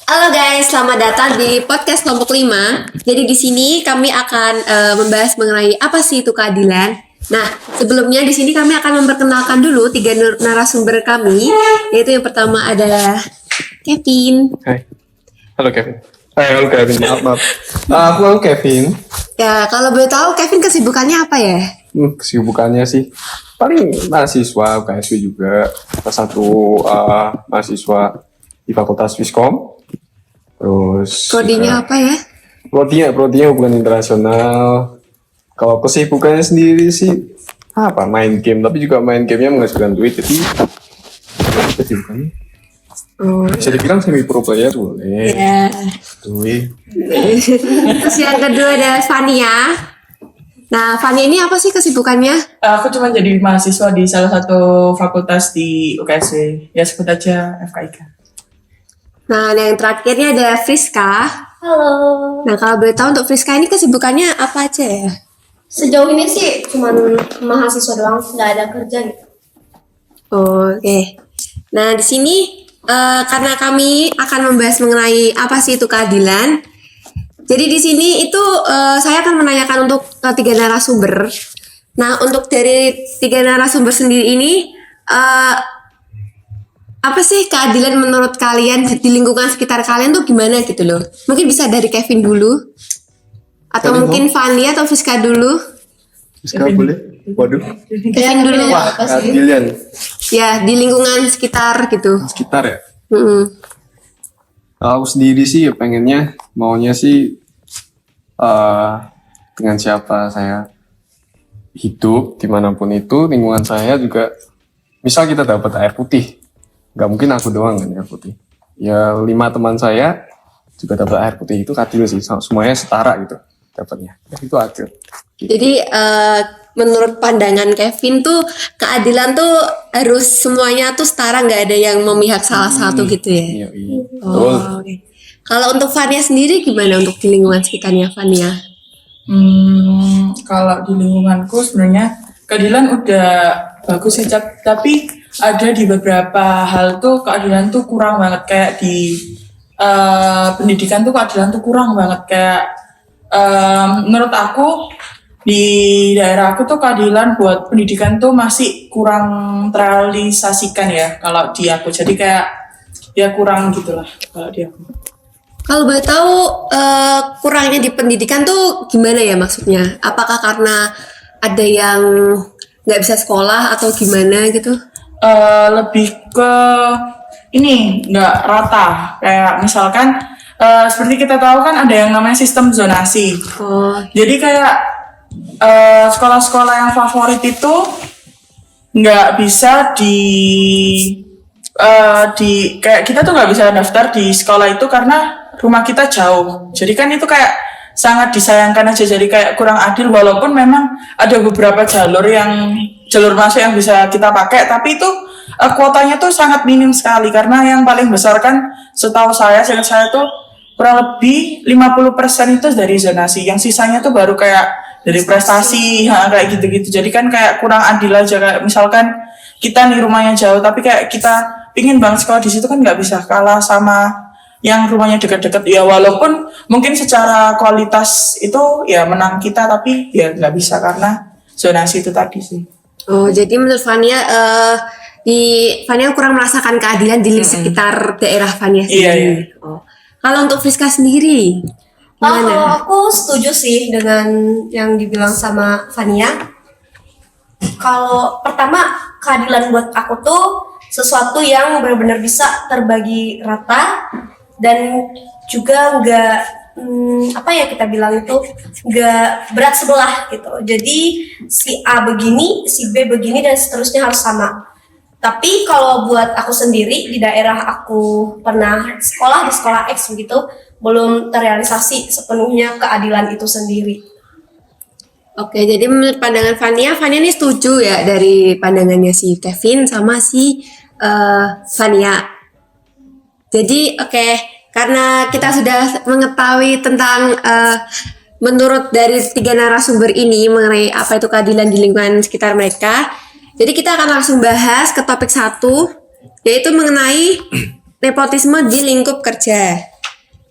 Halo guys, selamat datang di podcast kelompok 5. Jadi di sini kami akan membahas mengenai apa sih itu keadilan. Nah, sebelumnya di sini kami akan memperkenalkan dulu 3 narasumber kami, yaitu yang pertama adalah Kevin. Hai. Halo Kevin. Halo Kevin, maaf. Aku Kevin. Ya, kalau boleh tahu Kevin kesibukannya apa ya? Kesibukannya sih paling mahasiswa UKSW juga. Salah satu mahasiswa di Fakultas Fiskom. Terus Prodinya apa ya? prodinya hubungan internasional. Kalau kesibukannya sendiri sih main game, tapi juga main gamenya menghasilkan duit, jadi kesibukannya bisa dibilang semi pro player boleh. Ya. Duit. Terus yang kedua ada Fania. Nah, Fania ini apa sih kesibukannya? Aku cuma jadi mahasiswa di salah satu fakultas di UKSW. Ya sebut aja FKIK. Nah, yang terakhirnya ada Friska. Halo. Nah, kalau boleh tahu untuk Friska ini kesibukannya apa aja ya? Sejauh ini sih cuman mahasiswa doang, nggak ada kerja gitu. Oke. Nah, di sini karena kami akan membahas mengenai apa sih itu keadilan. Jadi di sini itu saya akan menanyakan untuk 3 narasumber. Nah, untuk dari 3 narasumber sendiri ini apa sih keadilan menurut kalian di lingkungan sekitar kalian tuh gimana gitu loh? Mungkin bisa dari Kevin dulu. Atau Kevin mungkin Fania atau Friska dulu. Friska boleh? Waduh. Kevin dulu. Wah, keadilan. Ya, di lingkungan sekitar gitu. Sekitar ya. Mm-mm. Aku sendiri sih maunya sih dengan siapa saya hidup dimanapun itu, lingkungan saya juga, misal kita dapat air putih, nggak mungkin aku doang kan air putih, ya 5 teman saya juga dapat air putih, itu adil sih, semuanya setara gitu dapatnya, itu adil. Jadi menurut pandangan Kevin tuh keadilan tuh harus semuanya tuh setara, nggak ada yang memihak salah satu gitu ya. Iya, iya. Oh, oke. Kalau untuk Fania sendiri gimana untuk di lingkungan sekitarnya Fania? Kalau di lingkunganku sebenarnya keadilan udah bagus sih, tapi ada di beberapa hal tuh keadilan tuh kurang banget. Kayak di pendidikan tuh keadilan tuh kurang banget. Kayak menurut aku di daerah aku tuh keadilan buat pendidikan tuh masih kurang terrealisasikan ya kalau di aku. Jadi kayak ya kurang gitulah kalau di aku. Kalau boleh tahu kurangnya di pendidikan tuh gimana ya maksudnya? Apakah karena ada yang nggak bisa sekolah atau gimana gitu? Lebih ke ini nggak rata. Kayak misalkan seperti kita tahu kan ada yang namanya sistem zonasi. Jadi kayak sekolah-sekolah yang favorit itu nggak bisa kayak kita tuh nggak bisa daftar di sekolah itu karena rumah kita jauh. Jadi kan itu kayak sangat disayangkan aja, jadi kayak kurang adil, walaupun memang ada beberapa jalur masuk yang bisa kita pakai, tapi itu kuotanya tuh sangat minim sekali, karena yang paling besar kan setahu saya tuh kurang lebih 50% itu dari zonasi, yang sisanya tuh baru kayak dari prestasi, kayak gitu-gitu. Jadi kan kayak kurang adil aja, kayak misalkan kita nih rumahnya jauh, tapi kayak kita pingin banget sekolah di situ kan nggak bisa, kalah sama yang rumahnya dekat-dekat. Ya walaupun mungkin secara kualitas itu ya menang kita, tapi ya nggak bisa karena zonasi itu tadi sih. Oh, jadi menurut Fania Fania kurang merasakan keadilan di sekitar daerah Fania sendiri. Iya. Oh. Kalau untuk Friska sendiri Kalau gimana? aku setuju sih dengan yang dibilang sama Fania. Kalau pertama, keadilan buat aku tuh sesuatu yang benar-benar bisa terbagi rata dan juga nggak kita bilang itu nggak berat sebelah gitu. Jadi si A begini, si B begini, dan seterusnya harus sama. Tapi kalau buat aku sendiri di daerah aku pernah sekolah di sekolah X begitu, belum terrealisasi sepenuhnya keadilan itu sendiri. Oke, jadi menurut pandangan Fania ini setuju ya dari pandangannya si Kevin sama si Fania. Jadi karena kita sudah mengetahui tentang menurut dari 3 narasumber ini mengenai apa itu keadilan di lingkungan sekitar mereka, jadi kita akan langsung bahas ke topik 1, yaitu mengenai nepotisme di lingkup kerja.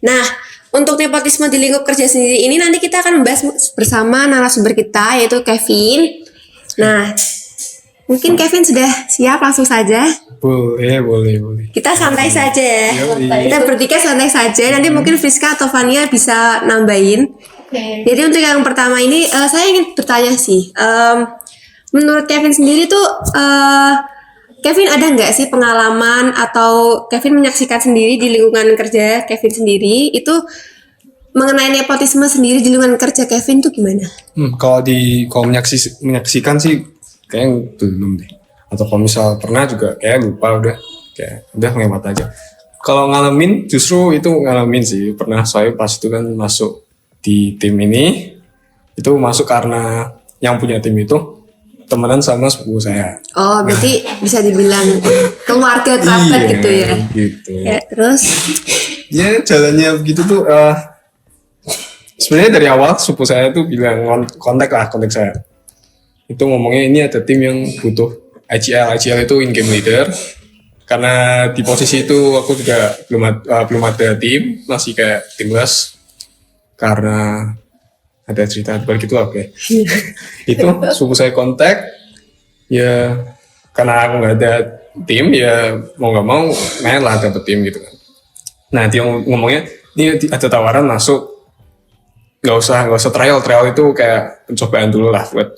Nah, untuk nepotisme di lingkup kerja sendiri ini nanti kita akan membahas bersama narasumber kita yaitu Kevin. Nah, mungkin Kevin sudah siap, langsung saja. Boleh. Kita santai saja ya. Yoi. Kita bertiga santai saja. Nanti mungkin Friska atau Fania bisa nambahin. Oke. Jadi untuk yang pertama ini saya ingin bertanya sih. Menurut Kevin sendiri tuh Kevin ada nggak sih pengalaman atau Kevin menyaksikan sendiri di lingkungan kerja Kevin sendiri itu mengenai nepotisme sendiri di lingkungan kerja Kevin tuh gimana? Kalau menyaksikan sih kayak belum deh. Atau kalau misal pernah juga kayak lupa udah ngelewat aja. Kalau ngalamin justru itu ngalamin sih. Pernah saya pas itu kan masuk di tim ini itu masuk karena yang punya tim itu temenan sama sepupu saya. Oh, berarti bisa dibilang keluarga kerabat Iya, gitu ya. Gitu. Ya, terus Ya jalannya begitu tuh sebenarnya dari awal sepupu saya tuh bilang kontak saya. Itu ngomongnya ini ada tim yang butuh IGL itu in-game leader. Karena di posisi itu aku juga belum ada tim, masih kayak timless. Karena ada cerita balik itu oke. Itu sepupu saya kontak, ya karena aku nggak ada tim ya mau nggak mau main lah dapet tim gitu kan. Nah dia ngomongnya ini ada tawaran masuk, nggak usah trial itu kayak pencobaan dulu lah buat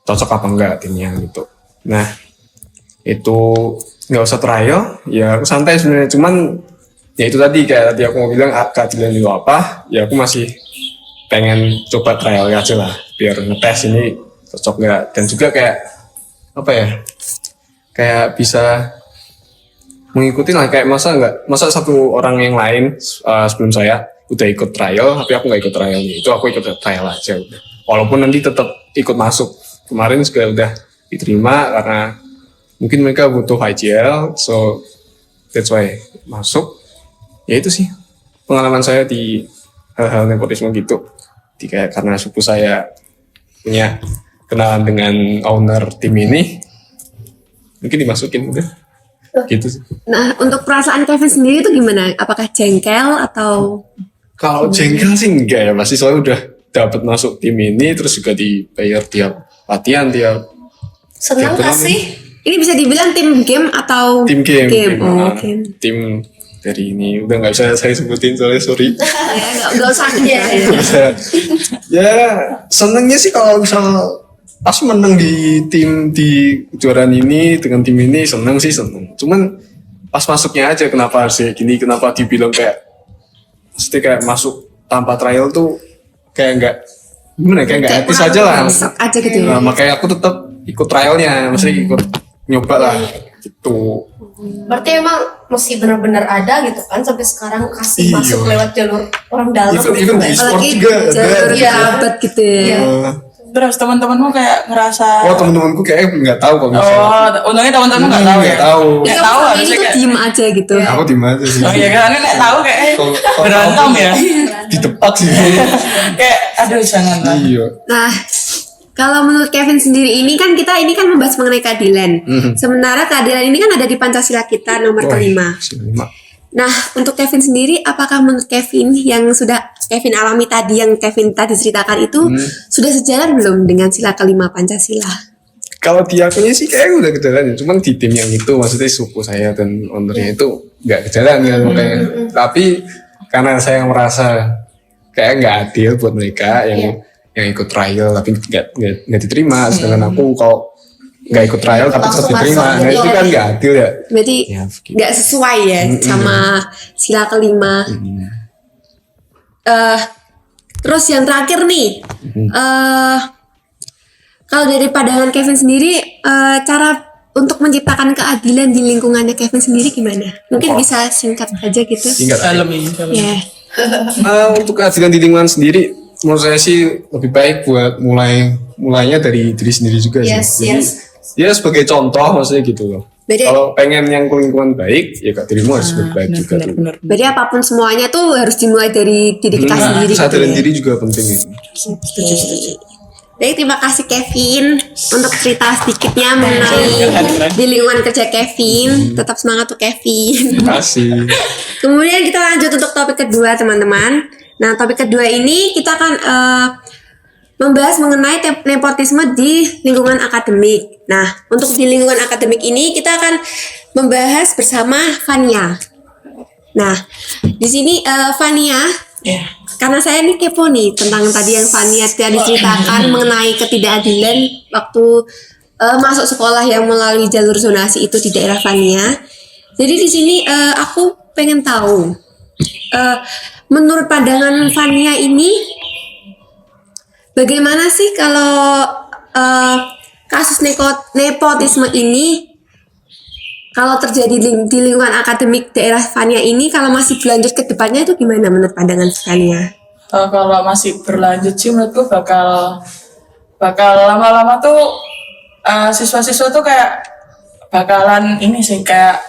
cocok apa enggak timnya gitu. Nah itu nggak usah trial, ya aku santai sebenarnya, cuman ya itu tadi kayak tadi aku mau bilang keadilan itu apa, ya aku masih pengen coba trial aja lah biar ngetes ini cocok nggak, dan juga kayak apa ya, kayak bisa mengikuti lah, kayak masa satu orang yang lain sebelum saya udah ikut trial tapi aku nggak ikut trialnya, itu aku ikut trial aja udah, walaupun nanti tetap ikut masuk. Kemarin juga udah diterima karena mungkin mereka butuh IGL, so that's why masuk. Ya itu sih pengalaman saya di hal-hal nepotisme gitu. Kayak karena sepupu saya punya kenalan dengan owner tim ini, mungkin dimasukin udah gitu sih. nah, untuk perasaan Kevin sendiri itu gimana? Apakah jengkel atau Kalau jengkel sih enggak ya, pasti soalnya udah dapat masuk tim ini, terus juga dibayar tiap latihan, tiap Senang tiap gak turnamen. sih? ini bisa dibilang tim game atau Tim game. Oh, game. Tim dari ini udah nggak bisa saya sebutin soalnya sorry. Ya, nggak usah ya. Ya senengnya sih kalau misal pas menang di tim di kejuaraan ini dengan tim ini seneng. Cuman pas masuknya aja kenapa sih gini, kenapa dibilang kayak mesti kayak masuk tanpa trial tuh kayak nggak gimana, kayak nggak etis aja lah. Sok aja gitu ya. Nah, makanya aku tetap ikut trialnya, mesti ikut nyoba lah gitu. Berarti emang mesti benar-benar ada gitu kan sampai sekarang kasih Iya. masuk lewat jalur orang dalam. Even di e-sport Apalagi juga jalur ada. Iya. sahabat gitu ya. Terus teman-temanmu kayak ngerasa Oh teman-temanku kayak nggak tahu kalau misalnya. oh, untungnya teman-temanmu nggak tahu ya. Nggak tahu. Nggak Ini tahu ini harusnya tuh kayak diem aja gitu. Aku di mana sih? oh iya kan nggak tahu kayak Kalau berantem tahu, ya. Ditepak sih. Kayak aduh jangan lah. Iya. Nah, kalau menurut Kevin sendiri ini kan membahas mengenai keadilan. Sementara keadilan ini kan ada di Pancasila kita nomor kelima. Kelima. Nah, untuk Kevin sendiri, apakah menurut Kevin yang sudah Kevin alami tadi, yang Kevin tadi ceritakan itu sudah sejalan belum dengan sila kelima Pancasila? Kalau di akunya sih kayak udah kejalan, cuman di tim yang itu maksudnya suku saya dan ownernya itu nggak kejalan kan makanya. Tapi karena saya merasa kayak nggak adil buat mereka yang ikut trial tapi nggak diterima, sedangkan aku kalau nggak ikut trial tapi tetap Langsung diterima, masuk nah gitu itu ya. kan nggak adil ya. Berarti Ya, begitu. nggak sesuai ya sama sila kelima. Terus yang terakhir nih, kalau dari pandangan Kevin sendiri, cara untuk menciptakan keadilan di lingkungannya Kevin sendiri gimana? Mungkin bisa singkat aja gitu. Singkat aja. Dalam ini. dalam. Ya. Untuk keadilan di lingkungan sendiri, menurut saya sih lebih baik buat mulainya dari diri sendiri juga sih. Jadi, ya sebagai contoh maksudnya gitu loh. Berarti- Kalau pengen yang lingkungan baik, ya kak dirimu harus baik juga dulu. Benar. Berarti apapun semuanya tuh harus dimulai dari diri kita sendiri. Kesadaran gitu ya. diri juga penting itu. Setuju. Jadi terima kasih Kevin untuk cerita sedikitnya mengenai di lingkungan kerja Kevin. Tetap semangat tuh Kevin. Terima kasih. Kemudian kita lanjut untuk topik kedua teman-teman. Nah topik kedua ini kita akan membahas mengenai nepotisme di lingkungan akademik. Nah untuk di lingkungan akademik ini kita akan membahas bersama Fania. Nah di sini Fania. Ya. Karena saya ini kepo nih tentang tadi yang Fania tadi ceritakan mengenai ketidakadilan waktu masuk sekolah yang melalui jalur zonasi itu di daerah Fania. Jadi di sini aku pengen tahu menurut pandangan Fania ini bagaimana sih kalau kasus nepotisme ini kalau terjadi di lingkungan akademik daerah Fania ini, kalau masih berlanjut ke depannya itu gimana menurut pandangan Fania? Kalau masih berlanjut sih menurutku bakal lama-lama tuh siswa-siswa tuh kayak bakalan ini sih kayak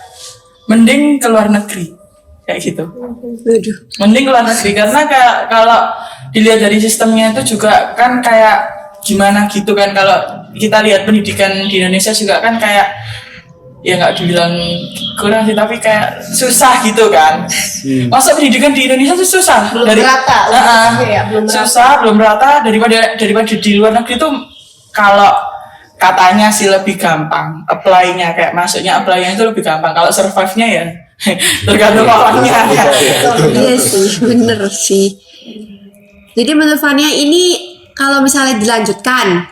mending ke luar negeri kayak gitu. Waduh. Mending ke luar negeri karena kayak kalau dilihat dari sistemnya itu juga kan kayak gimana gitu kan, kalau kita lihat pendidikan di Indonesia juga kan kayak ya nggak dibilang kurang sih tapi kayak susah gitu kan. Masa pendidikan di Indonesia tuh susah Belum dari merata, belum susah belum rata daripada di luar negeri tuh kalau katanya sih lebih gampang apply-nya, kayak masuknya apply-nya itu lebih gampang. Kalau survive-nya ya tergantung orangnya. Iya sih, bener sih. Jadi menurut Fania ini kalau misalnya dilanjutkan,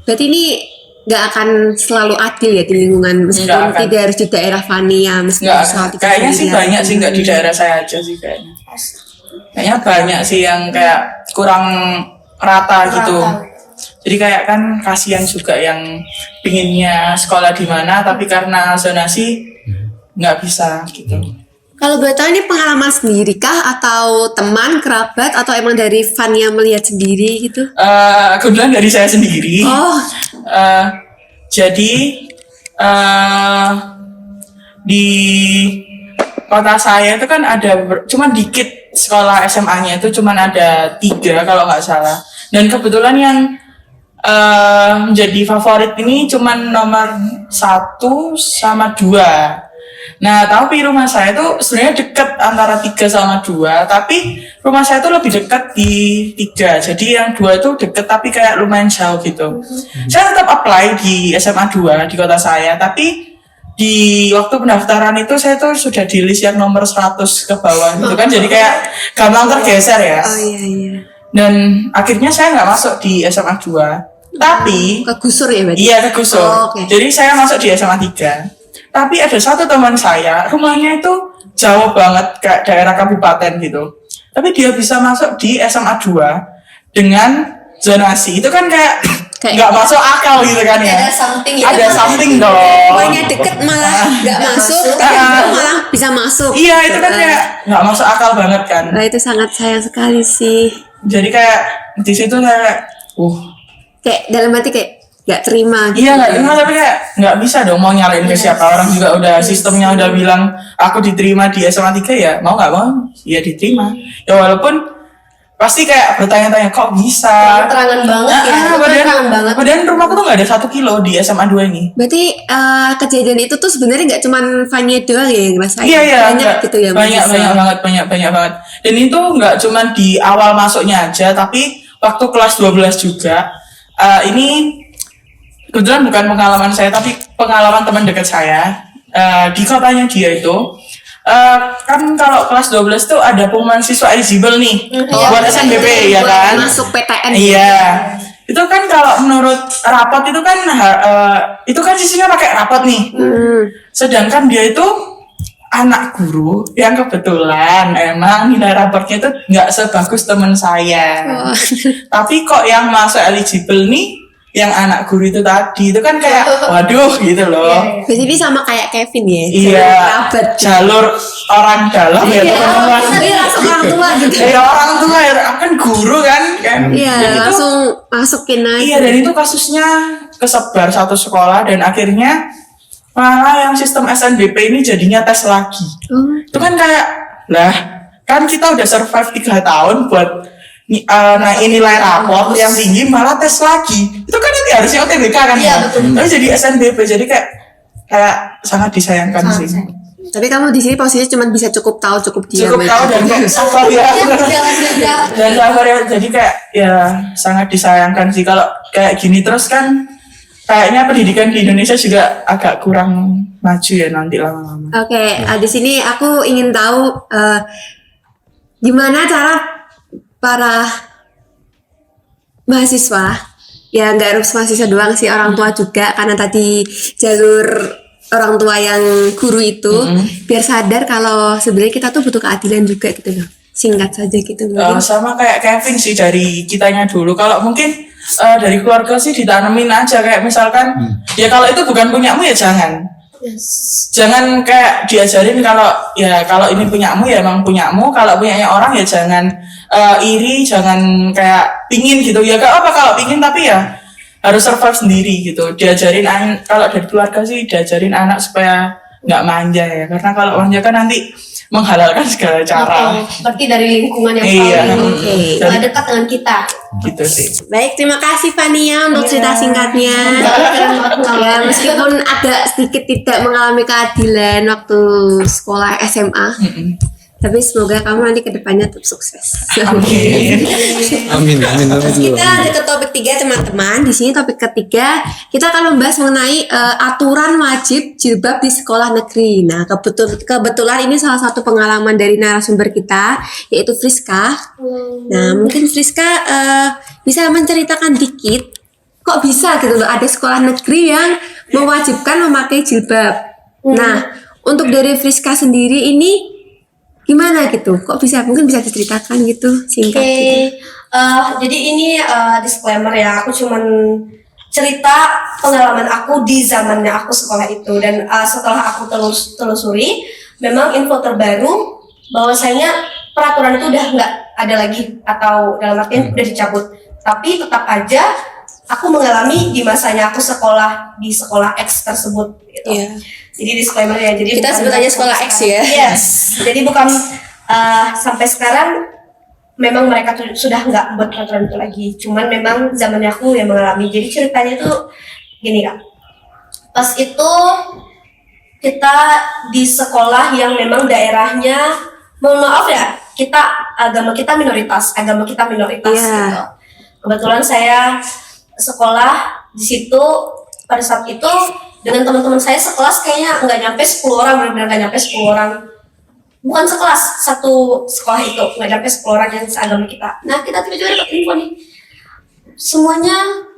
berarti ini nggak akan selalu adil ya di lingkungan meskipun tidak harus di daerah Fania meskipun Nggak, kayaknya sih banyak sih nggak di daerah saya aja sih kayaknya banyak sih yang kayak kurang rata gitu. Jadi kayak kan kasihan juga yang pinginnya sekolah di mana tapi karena zonasi nggak bisa gitu. Kalau boleh tahu ini pengalaman sendiri kah atau teman, kerabat atau emang dari Fania melihat sendiri gitu? Kebetulan dari saya sendiri. Oh. Jadi di kota saya itu kan ada cuman dikit sekolah SMA-nya itu cuman ada 3 kalau nggak salah. Dan kebetulan yang menjadi favorit ini cuman nomor 1 sama 2. Nah, tapi rumah saya tuh sebenarnya dekat antara 3 sama 2, tapi rumah saya tuh lebih dekat di 3. Jadi yang 2 itu dekat tapi kayak lumayan jauh gitu. Saya tetap apply di SMA 2 di kota saya, tapi di waktu pendaftaran itu saya tuh sudah di list yang nomor 100 ke bawah gitu kan. Jadi kayak gampang tergeser ya. Oh iya. Dan akhirnya saya nggak masuk di SMA 2. Tapi Kegusur ya berarti? iya kegusur. Oh, okay. Jadi saya masuk di SMA 3. Tapi ada satu teman saya, rumahnya itu jauh banget kayak daerah kabupaten gitu. Tapi dia bisa masuk di SMA 2 dengan zonasi. Itu kan kayak nggak masuk akal gitu kan ya. Ada something ya. Ada something dong. Rumahnya deket malah nggak masuk, tapi malah bisa masuk. Iya, itu kan kayak nggak masuk akal banget kan. Nah, itu sangat sayang sekali sih. Jadi kayak di situ kayak Kayak dalam hati kayak nggak terima gitu. iya nggak terima, tapi kayak nggak bisa dong mau nyalain ke siapa. Orang juga udah sistemnya udah bilang aku diterima di SMA 3 ya mau nggak mau ya diterima ya, walaupun pasti kayak bertanya-tanya kok bisa Terangan banget ya. Terangan banget. padahal rumahku tuh nggak ada 1 kilo di SMA 2 ini. Berarti kejadian itu tuh sebenarnya nggak cuma Fania doang ya yang ngerasain. Iya Banyak gitu ya. banyak banget. Dan itu nggak cuma di awal masuknya aja, tapi waktu kelas 12 juga. Ini kebetulan bukan pengalaman saya tapi pengalaman teman dekat saya. Di kotanya dia itu kan kalau kelas 12 tuh ada pengumuman siswa eligible nih buat SNBP ya kan. Masuk PTN. Iya. Itu kan kalau menurut rapot itu kan sisinya pakai rapot nih. Sedangkan dia itu anak guru yang kebetulan emang nilai raportnya itu nggak sebagus teman saya. Tapi kok yang masuk eligible nih yang anak guru itu tadi itu kan kayak waduh gitu loh. Jadi sama kayak Kevin ya. Iya. Jalur orang dalam ya teman-teman. Tapi langsung orang tua gitu. Ya orang tua ya kan guru kan. Iya, langsung masukin aja. Iya, dan itu kasusnya kesebar satu sekolah dan akhirnya malah yang sistem SNBP ini jadinya tes lagi. Itu kan kayak lah kan kita udah survive 3 tahun buat naikin nilai raport yang tinggi malah tes lagi. Itu kan nanti harusnya UTBK kan Iya, ya. betul. Tapi jadi SNBP, jadi kayak sangat disayangkan sih. Tapi kamu di sini posisinya cuma bisa cukup tahu, cukup diam. Cukup tahu dan kayak sabar ya. Jangan juga. Dan sabar ya, jadi kayak ya sangat disayangkan sih kalau kayak gini terus kan. Kayaknya pendidikan di Indonesia juga agak kurang maju ya nanti lama-lama. Oke, di sini aku ingin tahu gimana cara para mahasiswa, ya nggak harus mahasiswa doang sih, orang tua juga, karena tadi jalur orang tua yang guru itu biar sadar kalau sebenarnya kita tuh butuh keadilan juga gitu loh. Singkat saja gitu mungkin. Sama kayak Kevin sih dari kitanya dulu. Kalau mungkin dari keluarga sih ditanemin aja kayak misalkan ya kalau itu bukan punyamu ya jangan. Jangan kayak diajarin kalau ini punyamu ya emang punyamu, kalau punyanya orang ya jangan iri, jangan kayak pingin gitu ya. Gak apa kalau pingin tapi ya harus survive sendiri gitu. Diajarin kalau dari keluarga sih diajarin anak supaya nggak manja ya, karena kalau manja kan nanti menghalalkan segala cara. Berarti dari lingkungan yang paling dekat dengan kita. Gitu sih. Baik, terima kasih Fania untuk cerita singkatnya. Ya, meskipun agak sedikit tidak mengalami keadilan waktu sekolah SMA, tapi semoga kamu nanti kedepannya tetap sukses. Amin. Amin. Kita ada ke topik 3 teman-teman. Di sini topik ketiga kita akan membahas mengenai aturan wajib jilbab di sekolah negeri. Nah, kebetulan ini salah satu pengalaman dari narasumber kita, yaitu Friska. Nah, mungkin Friska bisa menceritakan dikit, kok bisa gitu loh ada sekolah negeri yang mewajibkan memakai jilbab. Nah, untuk dari Friska sendiri ini gimana gitu? Kok mungkin bisa diceritakan gitu singkat gitu. Jadi ini disclaimer ya, aku cuman cerita pengalaman aku di zamannya aku sekolah itu, dan setelah aku telusuri memang info terbaru bahwasanya peraturan itu udah nggak ada lagi, atau dalam artian udah dicabut, tapi tetap aja aku mengalami di masanya aku sekolah di sekolah X tersebut gitu. Iya. Jadi disclaimer ya, jadi Kita bukan sebut aja sekolah X ya. Yes, jadi bukan sampai sekarang memang mereka sudah nggak buat peraturan itu lagi. Cuman memang zamannya aku yang mengalami. Jadi ceritanya tuh gini Kak. Pas itu kita di sekolah yang memang daerahnya, mohon maaf ya, agama kita minoritas gitu. Kebetulan saya sekolah di situ pada saat itu dengan teman-teman saya sekelas kayaknya nggak nyampe 10 orang, benar-benar nggak nyampe 10 orang. Bukan sekelas, satu sekolah itu nggak nyampe 10 orang yang seagama kita. Nah, kita tiba-tiba dapat info nih, semuanya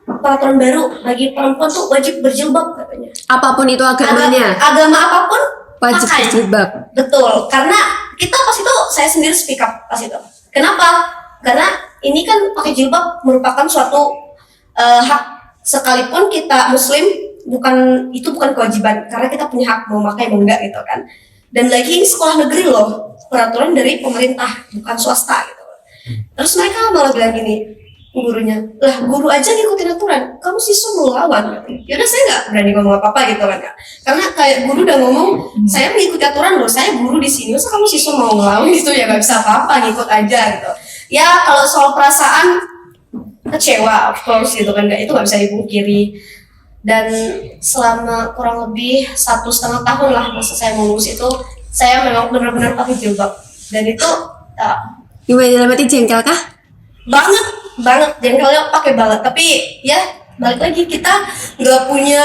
peraturan baru bagi perempuan tuh wajib berjilbab katanya. Apapun itu agamanya, Agama apapun wajib pakai. berjilbab. Betul, karena kita pas itu saya sendiri speak up pas itu. Kenapa? Karena ini kan pakai jilbab merupakan suatu hak, sekalipun kita muslim itu bukan kewajiban, karena kita punya hak mau pakai mau enggak gitu kan. Dan lagi ini sekolah negeri loh, peraturan dari pemerintah bukan swasta gitu. Terus mereka malah bilang gini, gurunya, lah guru aja ngikutin aturan, kamu siswa mau lawan. Yaudah saya nggak berani ngomong apa-apa gitu kan, karena kayak guru udah ngomong saya mengikuti aturan loh, saya guru di sini, masa kamu siswa mau ngelawan gitu, ya nggak bisa apa-apa, ngikut aja gitu. Ya kalau soal perasaan kecewa of course gitu kan, itu nggak bisa dipungkiri. Dan selama kurang lebih 1,5 tahun lah masa saya lulus itu, saya memang benar-benar pakai jilbab. Dan itu Gimana dalam arti jengkel kah? banget jengkelnya pakai banget. Tapi ya balik lagi, kita nggak punya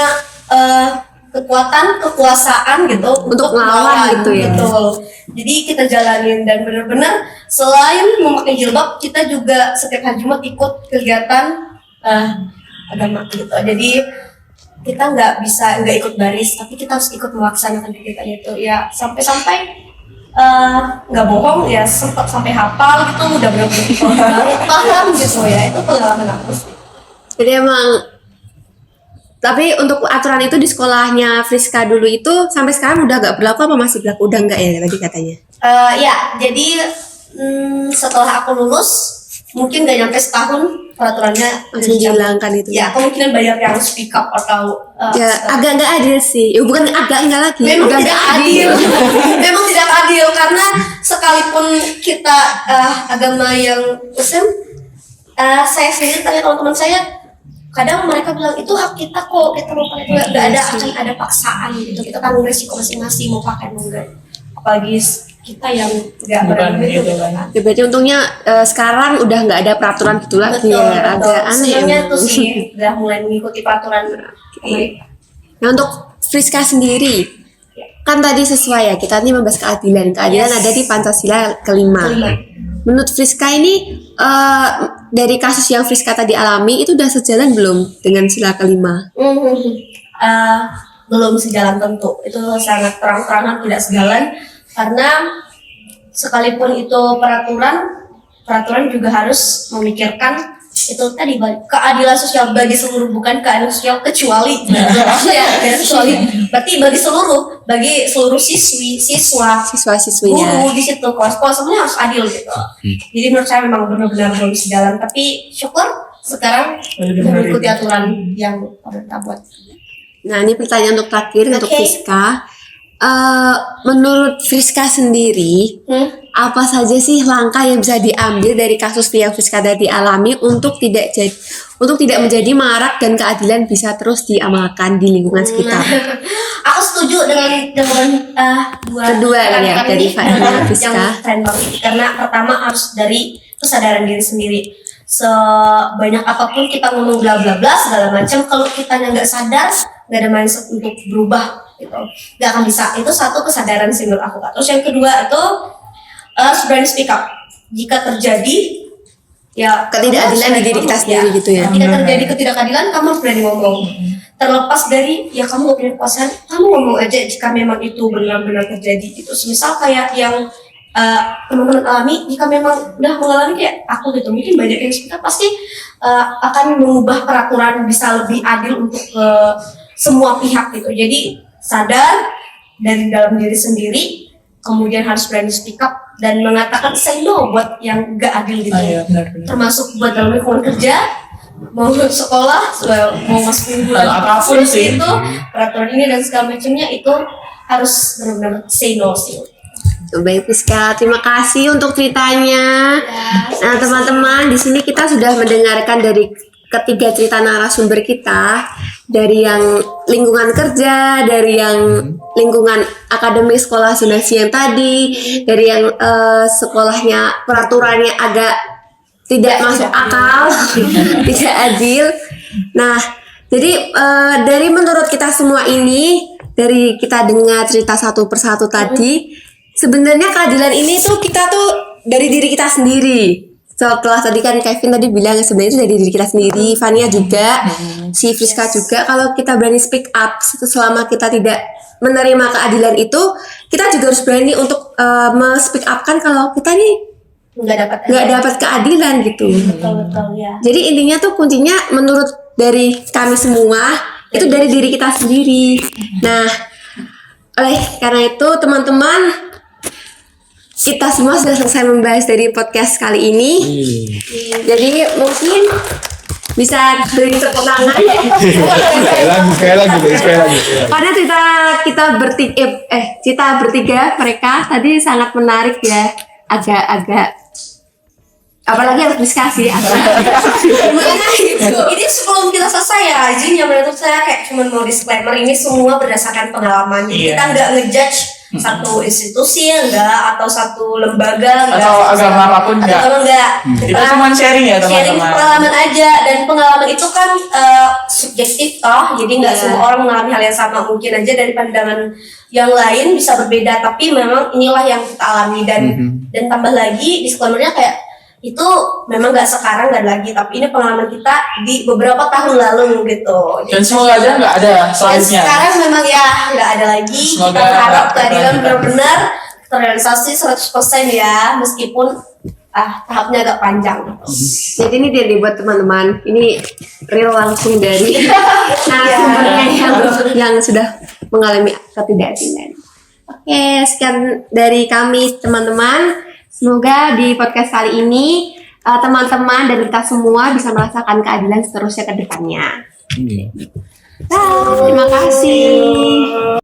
kekuasaan gitu Untuk melawan gitu ya. Betul. Jadi kita jalanin, dan benar-benar selain memakai jilbab, kita juga setiap hari Jumat ikut kegiatan agama gitu. Jadi kita nggak ikut baris, tapi kita harus ikut melaksanakan kegiatan itu ya, sampai nggak bohong ya, sempat sampai hafal gitu, udah benar-benar paham gitu ya. Itu pengalaman aku sih. Jadi emang, tapi untuk aturan itu di sekolahnya Friska dulu itu sampai sekarang udah gak berlaku apa masih berlaku? Udah enggak ya tadi katanya? Ya, jadi setelah aku lulus mungkin gak nyampe setahun peraturannya Langsung dihilangkan itu. ya. Kemungkinan banyak yang speak up atau Ya agak nggak adil sih. Ya bukan agak enggak lagi. memang udah tidak nggak adil. Memang tidak adil, karena sekalipun kita agama yang Muslim, saya sendiri tanya teman-teman saya, kadang mereka bilang itu hak kita kok, kita mau pakai nggak ada akan ada paksaan gitu, kita tanggung resiko masing-masing mau pakai mau enggak, apalagi kita yang nggak berani gitu kan. Ya, berarti untungnya sekarang udah nggak ada peraturan gitu lagi Betul, ya. betul. Agak aneh Senangnya emang. tuh sih udah mulai mengikuti peraturan. Nah untuk Friska sendiri, kan tadi sesuai ya, kita ini membahas keadilan. Keadilan Yes. ada di Pancasila kelima. Menurut Friska ini dari kasus yang Friska tadi alami itu udah sejalan belum dengan sila kelima? Belum sejalan tentu, itu sangat terang-terangan tidak sejalan karena sekalipun itu peraturan juga harus memikirkan itu tadi keadilan sosial bagi seluruh, bukan keadilan sosial kecuali berarti bagi seluruh siswa Siswa-siswinya. guru di situ, kelas semuanya harus adil gitu. Jadi menurut saya memang benar-benar belum sejalan, tapi syukur sekarang mengikuti aturan yang pemerintah buat. Nah ini pertanyaan untuk terakhir untuk Oke. Friska. Menurut Friska sendiri, apa saja sih langkah yang bisa diambil dari kasus yang Friska tadi alami untuk tidak menjadi marak dan keadilan bisa terus diamalkan di lingkungan sekitar? Aku setuju dengan Kedua kan ya, rekan-rekan dari ini, Fahmi dan yang Friska. keren banget. Karena pertama harus dari kesadaran diri sendiri. Sebanyak apapun kita ngomong bla bla bla segala macam, kalau kita nggak sadar, nggak ada mindset untuk berubah gitu, nggak akan bisa. Itu satu kesadaran sih menurut aku. Terus yang kedua itu berani speak up jika terjadi ya Ketidakadilan di diri kita sendiri gitu ya. Ketika terjadi ketidakadilan, kamu harus berani ngomong. Terlepas dari ya kamu gak punya kekuasaan, kamu ngomong aja jika memang itu benar-benar terjadi gitu. Misal kayak yang teman-teman alami, jika memang udah mengalami kayak aku gitu, mungkin banyak yang kita pasti akan mengubah peraturan bisa lebih adil untuk semua pihak gitu. Jadi sadar dari dalam diri sendiri, kemudian harus berani speak up dan mengatakan say no buat yang gak adil gitu. Iya, benar-benar. Termasuk buat dalam lingkungan kerja, mau sekolah, mau masuk kuliah, Apapun sih. itu peraturan ini dan segala macamnya itu harus benar-benar say no sih. Baik Friska, terima kasih untuk ceritanya. Nah teman-teman, di sini kita sudah mendengarkan dari ketiga cerita narasumber kita, dari yang lingkungan kerja, dari yang lingkungan akademik sekolah zonasi yang tadi, dari yang sekolahnya peraturannya agak tidak masuk akal, tidak adil. Nah, jadi dari menurut kita semua ini, dari kita dengar cerita satu persatu tadi, sebenarnya keadilan ini tuh kita tuh dari diri kita sendiri. Setelah tadi kan Kevin tadi bilang sebenarnya itu dari diri kita sendiri, Fania juga, si Friska juga. Kalau kita berani speak up selama kita tidak menerima keadilan itu, kita juga harus berani untuk speak up kan kalau kita nih nggak dapat keadilan gitu. Betul ya. Jadi intinya tuh kuncinya menurut dari kami semua itu dari diri kita sendiri. Nah, oleh karena itu teman-teman, kita semua sudah selesai membahas dari podcast kali ini. Jadi mungkin bisa beri tepuk tangan. Sekali lagi. Karena cerita bertiga mereka tadi sangat menarik ya. Agak apalagi harus diskusi Gimana gitu? Ini sebelum kita selesai ya, izin ya menurut saya kayak cuma mau disclaimer, ini semua berdasarkan pengalaman. Iya. Kita nggak ngejudge satu institusi enggak, atau satu lembaga enggak, Atau agama apapun enggak. atau enggak. Kita cuma sharing ya Sharing teman-teman. pengalaman aja, dan pengalaman itu kan subjektif toh, jadi nggak semua orang mengalami hal yang sama. Mungkin aja dari pandangan yang lain bisa berbeda, tapi memang inilah yang kita alami. Dan tambah lagi disclaimernya kayak itu memang nggak sekarang nggak lagi, tapi ini pengalaman kita di beberapa tahun lalu gitu. Dan semoga aja nggak ada Dan selanjutnya. sekarang memang ya nggak ada lagi. Semoga Kita berharap nggak keadilan berlanjut. benar-benar terrealisasi 100% ya, meskipun tahapnya agak panjang. Jadi ini dia buat teman-teman. Ini real langsung dari narasumbernya yang sudah mengalami ketidakadilan. Oke, sekian dari kami teman-teman. Semoga di podcast kali ini teman-teman dan kita semua bisa merasakan keadilan seterusnya ke depannya. Terima kasih.